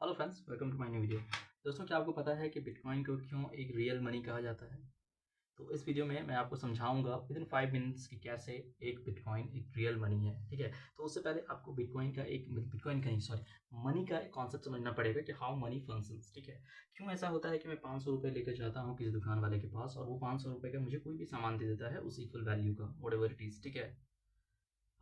Hello friends, welcome to my new video. दोस्तों, क्या आपको पता है कि बिटकॉइन को क्यों एक रियल मनी कहा जाता है? तो इस वीडियो में मैं आपको समझाऊंगा विद इन 5 मिनट्स कि कैसे एक बिटकॉइन एक रियल मनी है। ठीक है, तो उससे पहले आपको बिटकॉइन का नहीं, सॉरी, मनी का एक कॉन्सेप्ट समझना पड़ेगा कि हाउ मनी फंक्शंस। ठीक है, क्यों ऐसा होता है कि मैं 500 रुपये लेकर जाता हूँ किसी दुकान वाले के पास और वो 500 रुपये का मुझे कोई भी सामान दे देता है उस इक्वल वैल्यू का, वट एवर इट इज़। ठीक है,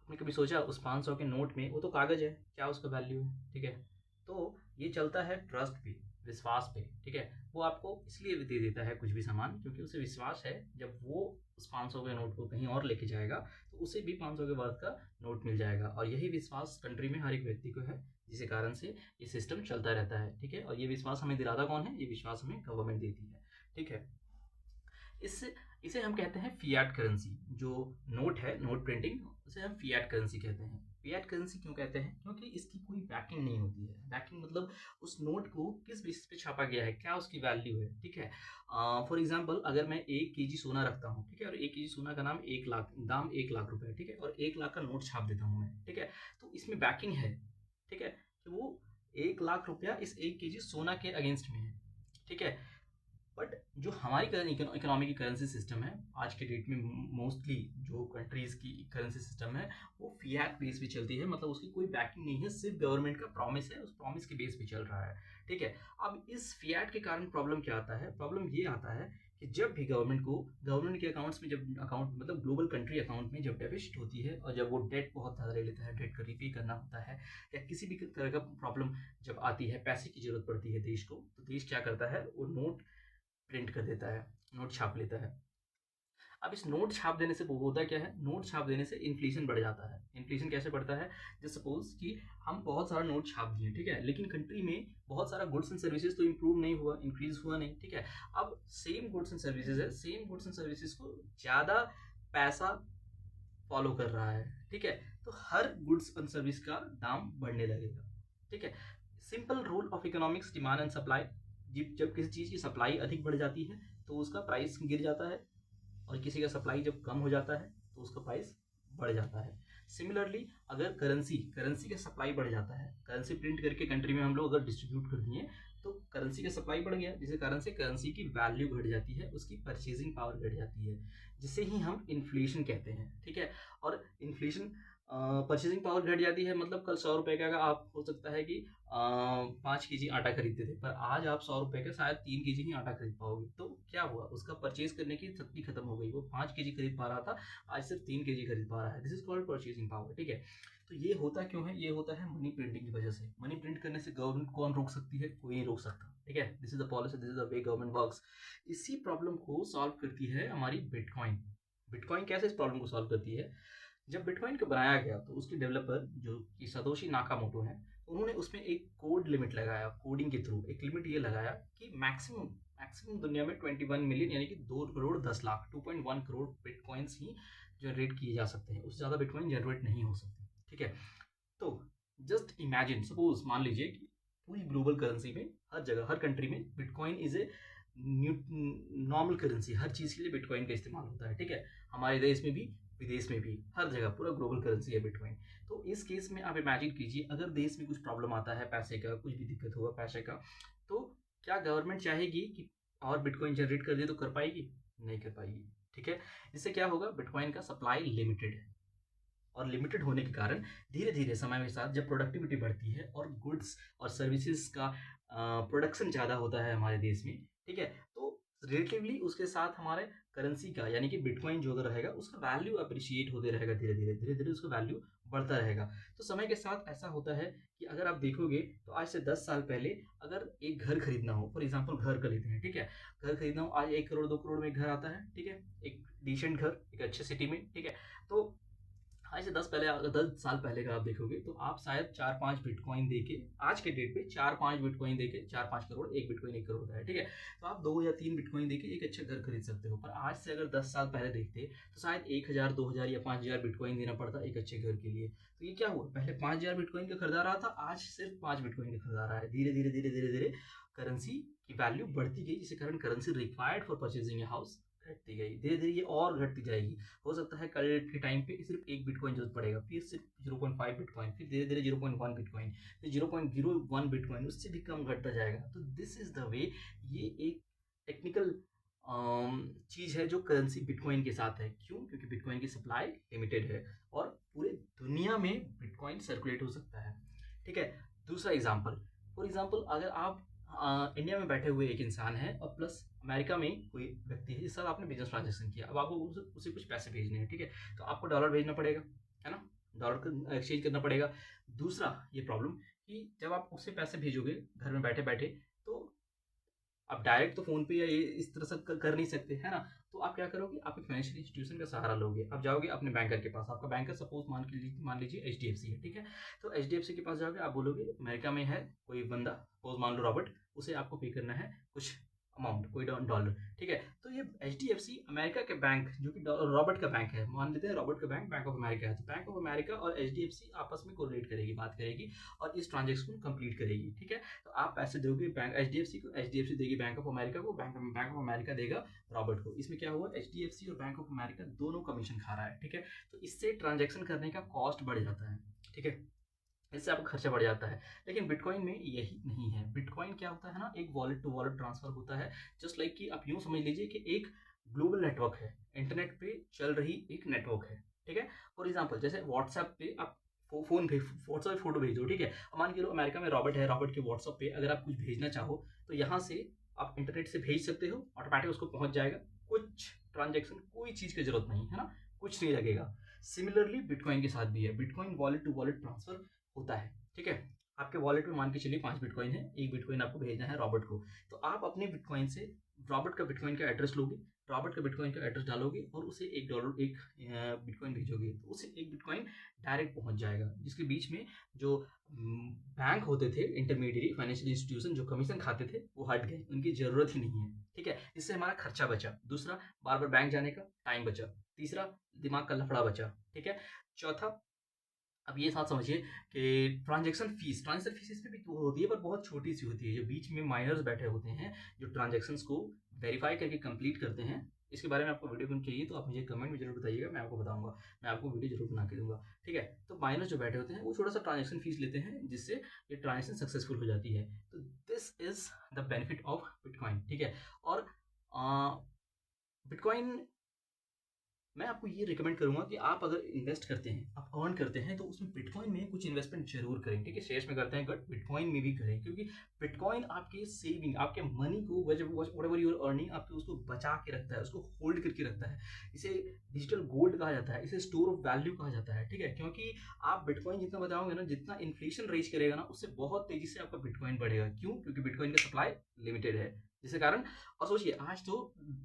आपने कभी सोचा उस 500 के नोट में, वो तो कागज है, क्या उसका वैल्यू है? ठीक है, तो ये चलता है ट्रस्ट पे, विश्वास पे। ठीक है, वो आपको इसलिए दे देता है कुछ भी सामान क्योंकि उसे विश्वास है जब वो उस 500 के नोट को कहीं और लेके जाएगा तो उसे भी 500 के वर्थ का नोट मिल जाएगा। और यही विश्वास कंट्री में हर एक व्यक्ति को है, जिसके कारण से ये सिस्टम चलता रहता है। ठीक है, और ये विश्वास हमें दिलाता कौन है? ये विश्वास हमें गवर्नमेंट देती है। ठीक है, इससे इसे हम कहते हैं फिएट करेंसी। जो नोट है, नोट प्रिंटिंग, उसे हम फिएट करेंसी कहते हैं। फिएट करेंसी क्यों कहते हैं? क्योंकि इसकी कोई बैकिंग नहीं होती है। बैकिंग मतलब उस नोट को किस बेसिस पे छापा गया है, क्या उसकी वैल्यू है। ठीक है, फॉर एग्जाम्पल अगर मैं 1 केजी सोना रखता हूँ, ठीक है, और 1 केजी सोना का नाम 1 लाख, दाम 1 लाख रुपए है, ठीक है, और 1 लाख का नोट छाप देता हूँ मैं। ठीक है, तो इसमें बैकिंग है। ठीक है, कि वो 1 लाख रुपया इस 1 केजी सोना के अगेंस्ट में है। ठीक है, बट जो हमारी इकोनॉमी की करेंसी सिस्टम है आज के डेट में, मोस्टली जो कंट्रीज की करेंसी सिस्टम है वो फिएट बेस पे चलती है। मतलब उसकी कोई बैकिंग नहीं है, सिर्फ गवर्नमेंट का प्रॉमिस है, उस प्रॉमिस के बेस पे चल रहा है। ठीक है, अब इस फिएट के कारण प्रॉब्लम क्या आता है? प्रॉब्लम ये आता है कि जब भी गवर्नमेंट के अकाउंट्स में, जब अकाउंट मतलब ग्लोबल कंट्री अकाउंट में जब डेबिट होती है और जब वो डेट बहुत ज़्यादा ले लेता है, डेट का रिपे करना होता है, या किसी भी तरह का प्रॉब्लम जब आती है, पैसे की जरूरत पड़ती है देश को, तो देश क्या करता है? वो नोट प्रिंट कर देता है, नोट छाप लेता है। अब इस नोट छाप देने से वो होता क्या है? नोट छाप देने से इन्फ्लेशन बढ़ जाता है। इन्फ्लेशन कैसे बढ़ता है? जैसे सपोज कि हम बहुत सारा नोट छाप दिए, ठीक है, लेकिन कंट्री में बहुत सारा गुड्स एंड सर्विसेज तो इंप्रूव नहीं हुआ, इंक्रीज हुआ नहीं। ठीक है, अब सेम गुड्स एंड सर्विसेज है, सेम गुड्स एंड सर्विसेज को ज़्यादा पैसा फॉलो कर रहा है। ठीक है, तो हर गुड्स एंड सर्विस का दाम बढ़ने लगेगा। ठीक है, simple rule of economics, demand and supply. जब किसी चीज़ की सप्लाई अधिक बढ़ जाती है तो उसका प्राइस गिर जाता है, और किसी का सप्लाई जब कम हो जाता है तो उसका प्राइस बढ़ जाता है। सिमिलरली अगर करेंसी करेंसी का सप्लाई बढ़ जाता है, करेंसी प्रिंट करके कंट्री में हम लोग अगर डिस्ट्रीब्यूट कर दिए तो करेंसी का सप्लाई बढ़ गया, जिसके कारण से करेंसी की वैल्यू घट जाती है, उसकी परचेजिंग पावर घट जाती है, जिसे ही हम इन्फ्लेशन कहते हैं। ठीक है, और इन्फ्लेशन, परचेजिंग पावर घट जाती है, मतलब कल 100 रुपए का आप हो सकता है कि 5 केजी आटा खरीदते थे, पर आज आप 100 रुपए का शायद 3 केजी ही आटा खरीद पाओगे। तो क्या हुआ? उसका परचेज करने की शक्ति खत्म हो गई। वो 5 केजी खरीद पा रहा था, आज सिर्फ 3 केजी खरीद पा रहा है। This is called purchasing power. ठीक है, तो ये होता क्यों है? ये होता है मनी प्रिंटिंग की वजह से। मनी प्रिंट करने से गवर्नमेंट कौन रोक सकती है? कोई नहीं रोक सकता। ठीक है, this is the policy, this is the way government works. इसी प्रॉब्लम को सॉल्व करती है हमारी बिटकॉइन। बिटकॉइन कैसे इस प्रॉब्लम को सॉल्व करती है? जब बिटकॉइन को बनाया गया तो उसके डेवलपर जो कि सतोशी नाकामोटो हैं, उन्होंने उसमें एक कोड लिमिट लगाया, कोडिंग के थ्रू एक लिमिट ये लगाया कि मैक्सिमम मैक्सिमम दुनिया में 21 मिलियन, यानी कि 2 करोड़ 10 लाख, 2.1 करोड़ बिटकॉइंस ही जनरेट किए जा सकते हैं। उससे ज़्यादा बिटकॉइन जनरेट नहीं हो सकते। ठीक है, तो जस्ट इमेजिन, सपोज मान लीजिए कि पूरी ग्लोबल करेंसी में, हर जगह, हर कंट्री में bitcoin is a normal currency. हर चीज़ के लिए बिटकॉइन का इस्तेमाल होता है। ठीक है, हमारे देश में भी, विदेश में भी, हर जगह पूरा ग्लोबल करेंसी है बिटकॉइन। तो इस केस में आप इमेजिन कीजिए, अगर देश में कुछ प्रॉब्लम आता है, पैसे का कुछ भी दिक्कत होगा पैसे का, तो क्या गवर्नमेंट चाहेगी कि और बिटकॉइन जनरेट कर दे? तो कर पाएगी? नहीं कर पाएगी। ठीक है, इससे क्या होगा? बिटकॉइन का सप्लाई लिमिटेड है, और लिमिटेड होने के कारण धीरे धीरे समय के साथ जब प्रोडक्टिविटी बढ़ती है और गुड्स और सर्विसेज का प्रोडक्शन ज़्यादा होता है हमारे देश में, ठीक है, तो रिलेटिवली उसके साथ हमारे करेंसी का, यानी कि बिटकॉइन जो अगर रहेगा उसका वैल्यू अप्रिशिएट होते रहेगा, धीरे धीरे उसका वैल्यू बढ़ता रहेगा। तो समय के साथ ऐसा होता है कि अगर आप देखोगे तो आज से 10 साल पहले अगर एक घर खरीदना हो, फॉर एग्जाम्पल घर खरीदते हैं, ठीक है, घर खरीदना हो, आज 1 करोड़ 2 करोड़ में एक घर आता है। ठीक है, एक डिसेंट घर एक अच्छे सिटी में। ठीक है, तो आज से 10 साल पहले का आप देखोगे तो आप शायद 4-5 बिटकॉइन देके, आज के डेट पे 4-5 बिटकॉइन देके, 4-5 करोड़, एक बिटकॉइन 1 करोड़ का है। ठीक है, तो आप 2 या 3 बिटकॉइन देके एक अच्छा घर खरीद सकते हो। पर आज से अगर 10 साल पहले देखते तो शायद 1,000 2,000 या 5,000 बिटकॉइन देना पड़ता एक अच्छे घर के लिए। तो ये क्या हुआ? पहले 5,000 बिटकॉइन का खरीदा रहा था, आज सिर्फ 5 बिटकॉइन का खरीदा रहा है। धीरे धीरे धीरे धीरे धीरे करेंसी की वैल्यू बढ़ती गई, जिसके कारण currency required for purchasing a house घटती गई, धीरे धीरे ये और घटती जाएगी। हो सकता है कल के टाइम पे सिर्फ एक बिटकॉइन जरूरत पड़ेगा, फिर सिर्फ 0.5 बिटकॉइन, फिर धीरे धीरे 0.1 बिटकॉइन, फिर 0.01 बिटकॉइन, उससे भी कम घटता जाएगा। तो दिस इज द वे, ये एक टेक्निकल चीज़ है जो करेंसी बिटकॉइन के साथ है। क्यों? क्योंकि बिटकॉइन की सप्लाई लिमिटेड है और पूरे दुनिया में बिटकॉइन सर्कुलेट हो सकता है। ठीक है। दूसरा एग्जांपल, फॉर एग्जांपल अगर आप इंडिया में बैठे हुए एक इंसान है और प्लस अमेरिका में कोई व्यक्ति है, जिस साथ आपने बिजनेस ट्रांजेक्शन किया, अब आपको उसे कुछ पैसे भेजने हैं, ठीक है, तो आपको डॉलर भेजना पड़ेगा, है ना, डॉलर का एक्सचेंज करना पड़ेगा। दूसरा ये प्रॉब्लम कि जब आप उससे पैसे भेजोगे घर में बैठे बैठे, तो आप डायरेक्ट तो फोन पे या इस तरह से कर नहीं सकते, है ना, तो आप क्या करोगे, आपके फाइनेंशियल इंस्टीट्यूशन का सहारा लोगे। आप जाओगे अपने बैंकर के पास, आपका बैंकर सपोज मान लीजिए HDFC है, ठीक है, तो HDFC के पास जाओगे, आप बोलोगे अमेरिका में है कोई बंदा, सपोज मान लो रॉबर्ट, उसे आपको पे करना है कुछ अमाउंट, कोई डॉलर, ठीक है, तो ये HDFC अमेरिका के बैंक, जो कि रॉबर्ट का बैंक है, मान लेते हैं रॉबर्ट का बैंक बैंक ऑफ अमेरिका है, तो बैंक ऑफ अमेरिका और HDFC आपस में कोरिलेट करेगी, बात करेगी और इस ट्रांजेक्शन को कंप्लीट करेगी। ठीक है, तो आप पैसे दोगे बैंक HDFC को, HDFC देगी बैंक ऑफ अमेरिका को, बैंक ऑफ अमेरिका देगा रॉबर्ट को। इसमें क्या हुआ, HDFC और बैंक ऑफ अमेरिका दोनों कमीशन खा रहा है। ठीक है, तो इससे ट्रांजेक्शन करने का कॉस्ट बढ़ जाता है। ठीक है, इससे आपका खर्चा बढ़ जाता है। लेकिन बिटकॉइन में यही नहीं है। बिटकॉइन क्या होता है ना, एक वॉलेट टू वॉलेट ट्रांसफर होता है। जस्ट लाइक कि आप यूं समझ लीजिए कि एक ग्लोबल नेटवर्क है, इंटरनेट पे चल रही एक नेटवर्क है। ठीक है, फॉर एग्जाम्पल जैसे व्हाट्सएप पे आप फोन पे व्हाट्सएप पे फोटो भेज दो, ठीक है, मान के लो अमेरिका में रॉबर्ट है, रॉबर्ट के व्हाट्सएप पे अगर आप कुछ भेजना चाहो तो यहाँ से आप इंटरनेट से भेज सकते हो, ऑटोमेटिक उसको पहुंच जाएगा, कुछ ट्रांजेक्शन, कोई चीज की जरूरत नहीं है ना, कुछ नहीं लगेगा। सिमिलरली बिटकॉइन के साथ भी है, bitcoin wallet to wallet transfer होता है। ठीक है, आपके वॉलेट में मान के चलिए 5 बिटकॉइन है, एक बिटकॉइन आपको भेजना है रॉबर्ट को, तो आप अपने बिटकॉइन से रॉबर्ट का बिटकॉइन का एड्रेस लोगे, रॉबर्ट का बिटकॉइन का एड्रेस डालोगे और उसे एक बिटकॉइन भेजोगे, तो उसे एक बिटकॉइन डायरेक्ट पहुंच जाएगा। जिसके बीच में जो बैंक होते थे, इंटरमीडिएट फाइनेंशियल इंस्टीट्यूशन जो कमीशन खाते थे, वो हट गए, उनकी जरूरत ही नहीं है। ठीक है, इससे हमारा खर्चा बचा, दूसरा बार बार बैंक जाने का टाइम बचा, तीसरा दिमाग का लफड़ा बचा। ठीक है, चौथा, अब ये साथ समझिए कि ट्रांजेक्शन फीस इसमें भी तो होती है, पर बहुत छोटी सी होती है। जो बीच में माइनर्स बैठे होते हैं, जो ट्रांजेक्शन्स को वेरीफाई करके कंप्लीट करते हैं, इसके बारे में आपको वीडियो क्यों चाहिए तो आप मुझे कमेंट में जरूर बताइएगा, मैं आपको बताऊंगा, मैं आपको वीडियो जरूर बना के दूंगा। ठीक है, तो माइनर्स जो बैठे होते हैं वो थोड़ा सा ट्रांजेक्शन फीस लेते हैं, जिससे ये ट्रांजेक्शन सक्सेसफुल हो जाती है। तो this is the benefit of bitcoin. ठीक है, और बिटकॉइन मैं आपको ये रिकमेंड करूंगा कि आप अगर इन्वेस्ट करते हैं, आप अर्न करते हैं, तो उसमें बिटकॉइन में कुछ इन्वेस्टमेंट जरूर करें। ठीक है, शेयर्स में करते हैं बट बिटकॉइन में भी करें, क्योंकि बिटकॉइन आपके सेविंग, आपके मनी को, व्हाटएवर यू आर अर्निंग, आपको उसको बचा के रखता है, उसको होल्ड करके रखता है। इसे डिजिटल गोल्ड कहा जाता है, इसे स्टोर ऑफ वैल्यू कहा जाता है। ठीक है, क्योंकि आप बिटकॉइन जितना बताओगे ना, जितना इन्फ्लेशन रेज करेगा ना, उससे बहुत तेजी से आपका बिटकॉइन बढ़ेगा। क्यों? क्योंकि बिटकॉइन का सप्लाई लिमिटेड है, जिसके कारण। और सोचिए, आज तो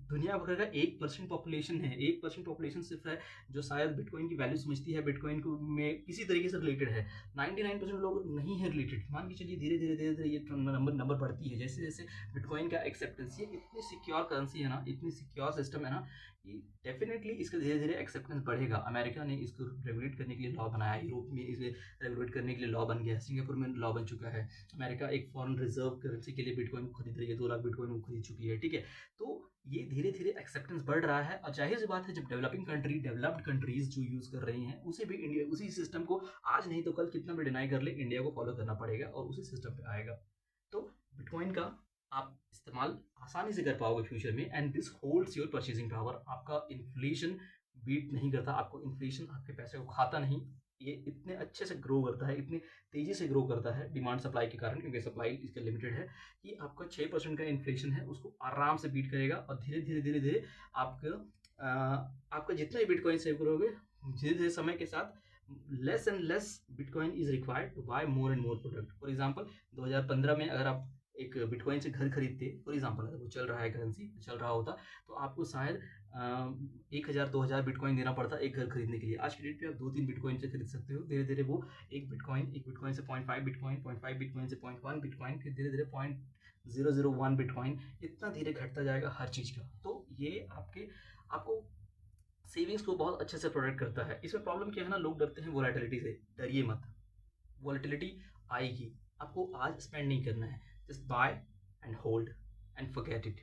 दुनिया भर का 1% पॉपुलेशन है, 1% पॉपुलेशन सिर्फ है जो शायद बिटकॉइन की वैल्यू समझती है, बिटकॉइन को में किसी तरीके से रिलेटेड है। 99% लोग नहीं है रिलेटेड। मान के चलिए धीरे धीरे ये नंबर बढ़ती है, जैसे जैसे बिटकॉइन का एक्सेप्टेंस, ये इतनी सिक्योर करेंसी है ना, इतनी सिक्योर सिस्टम है ना, कि डेफिनेटली इसका धीरे धीरे एक्सेप्टेंस बढ़ेगा। अमेरिका ने इसको रेगुलेट करने के लिए लॉ बनाया, यूरोप में इसे रेगुलेट करने के लिए लॉ बन गया, सिंगापुर में लॉ बन चुका है, अमेरिका एक फॉरेन रिजर्व करेंसी के लिए बिटकॉइन को खरीद रही है, 2 लाख बिटकॉइन वो खरीद चुकी है। ठीक है, तो ये धीरे धीरे एक्सेप्टेंस बढ़ रहा है, और जाहिर सी बात है जब डेवलप्ड कंट्रीज जो यूज कर रही हैं, उसे भी इंडिया उसी सिस्टम को आज नहीं तो कल कितना भी डिनाई कर ले, इंडिया को फॉलो करना पड़ेगा और उसी सिस्टम पे आएगा। तो बिटकॉइन का आप इस्तेमाल आसानी से कर पाओगे फ्यूचर में, and this holds your purchasing power. आपका इन्फ्लेशन बीट नहीं करता, आपको इन्फ्लेशन आपके पैसे को खाता नहीं, ये इतने अच्छे से ग्रो करता है, इतनी तेजी से ग्रो करता है डिमांड सप्लाई के कारण, क्योंकि सप्लाई इसका लिमिटेड है, कि आपका 6% का इन्फ्लेशन है उसको आराम से बीट करेगा। और धीरे धीरे धीरे धीरे आपका जितना भी बिटकॉइन सेव करोगे, धीरे धीरे समय के साथ less and less bitcoin is required to buy more and more product. For example 2015 में अगर आप एक बिटकॉइन से घर खरीदते, फॉर एग्जाम्पल अगर वो चल रहा है, करेंसी चल रहा होता, तो आपको शायद 1000-2000 बिटकॉइन देना पड़ता एक घर खरीदने के लिए। आज की डेट पे आप 2-3 बिटकॉइन से खरीद सकते हो। धीरे धीरे वो एक बिटकॉइन से 0.5 बिटकॉइन, 0.5 बिटकॉइन से 0.1 बिटकॉइन, फिर धीरे धीरे 0.001 बिटकॉइन, इतना धीरे घटता जाएगा हर चीज़ का। तो ये आपको सेविंग्स को बहुत अच्छे से प्रोटेक्ट करता है। इसमें प्रॉब्लम क्या है ना, लोग डरते हैं वोलेटिलिटी से। डरिए मत, वोलेटिलिटी आएगी, आपको आज स्पेंड नहीं करना है, just buy and hold and forget it.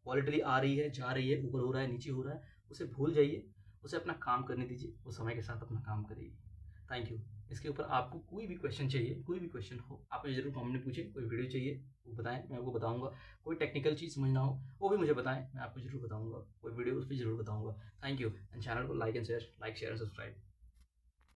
Volatility आ रही है, जा रही है, ऊपर हो रहा है, नीचे हो रहा है, उसे भूल जाइए, उसे अपना काम करने दीजिए, वो समय के साथ अपना काम करेगी। Thank you. इसके ऊपर आपको कोई भी क्वेश्चन चाहिए, कोई भी क्वेश्चन हो, आप मुझे ज़रूर कमेंट में पूछें। कोई वीडियो चाहिए वो बताएं, मैं आपको बताऊंगा। कोई टेक्निकल चीज़ समझना हो वो भी मुझे बताएं, मैं आपको ज़रूर बताऊंगा। कोई वीडियो उस पर ज़रूर बताऊंगा। Thank you. एंड चैनल को like and share, like share and subscribe.